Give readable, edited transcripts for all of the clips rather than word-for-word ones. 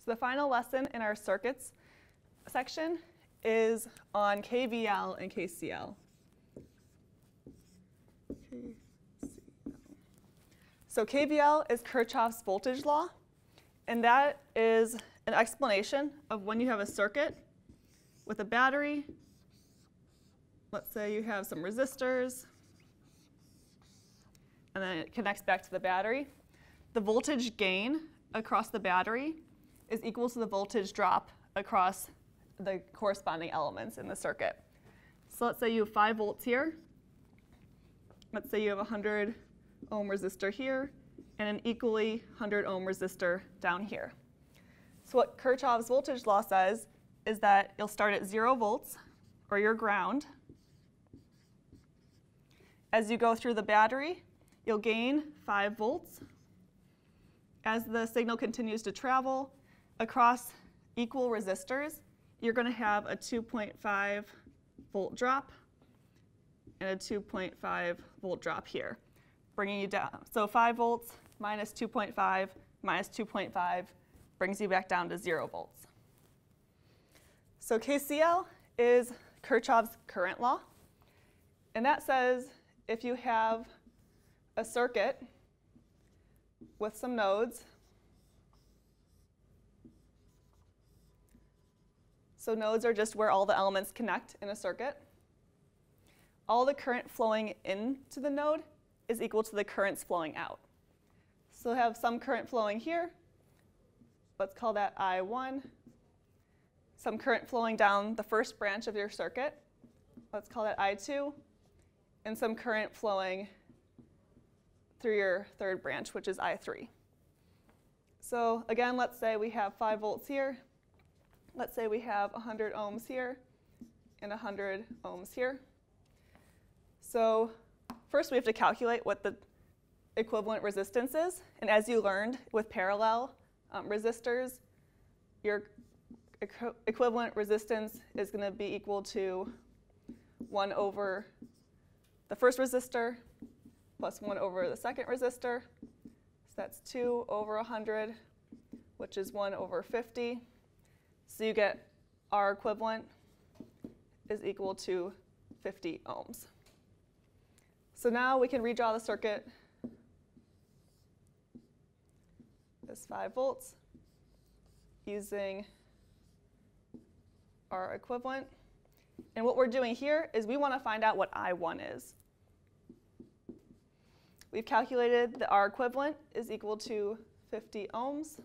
So the final lesson in our circuits section is on KVL and KCL. So KVL is Kirchhoff's voltage law, and that is an explanation of when you have a circuit with a battery. Let's say you have some resistors, and then it connects back to the battery. The voltage gain across the battery is equal to the voltage drop across the corresponding elements in the circuit. So let's say you have 5 volts here. Let's say you have a 100 ohm resistor here and an equally 100 ohm resistor down here. So what Kirchhoff's voltage law says is that you'll start at 0 volts, or your ground. As you go through the battery, you'll gain 5 volts. As the signal continues to travel across equal resistors, you're going to have a 2.5 volt drop and a 2.5 volt drop here, bringing you down. So 5 volts minus 2.5 minus 2.5 brings you back down to 0 volts. So KCL is Kirchhoff's current law, and that says if you have a circuit with some nodes, so nodes are just where all the elements connect in a circuit, all the current flowing into the node is equal to the currents flowing out. So we'll have some current flowing here. Let's call that I1. Some current flowing down the first branch of your circuit. Let's call that I2. And some current flowing through your third branch, which is I3. So again, let's say we have 5 volts here. Let's say we have 100 ohms here and 100 ohms here. So first we have to calculate what the equivalent resistance is. And as you learned with parallel resistors, your equivalent resistance is going to be equal to 1 over the first resistor plus 1 over the second resistor. So that's 2 over 100, which is 1 over 50. So you get R equivalent is equal to 50 ohms. So now we can redraw the circuit. This 5 volts using R equivalent. And what we're doing here is we want to find out what I1 is. We've calculated that R equivalent is equal to 50 ohms.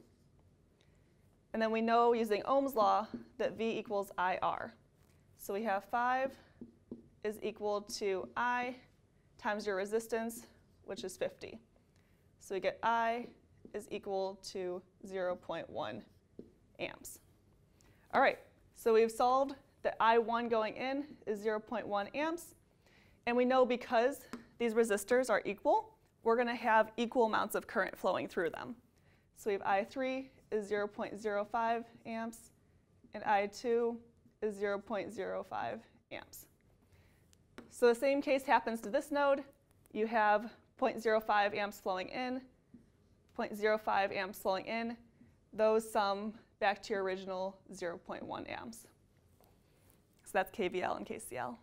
And then we know using Ohm's law that V equals IR. So we have 5 is equal to I times your resistance, which is 50. So we get I is equal to 0.1 amps. All right, so we've solved that I1 going in is 0.1 amps. And we know because these resistors are equal, we're going to have equal amounts of current flowing through them. So we have I3 is 0.05 amps, and I2 is 0.05 amps. So the same case happens to this node. You have 0.05 amps flowing in, 0.05 amps flowing in. Those sum back to your original 0.1 amps. So that's KVL and KCL.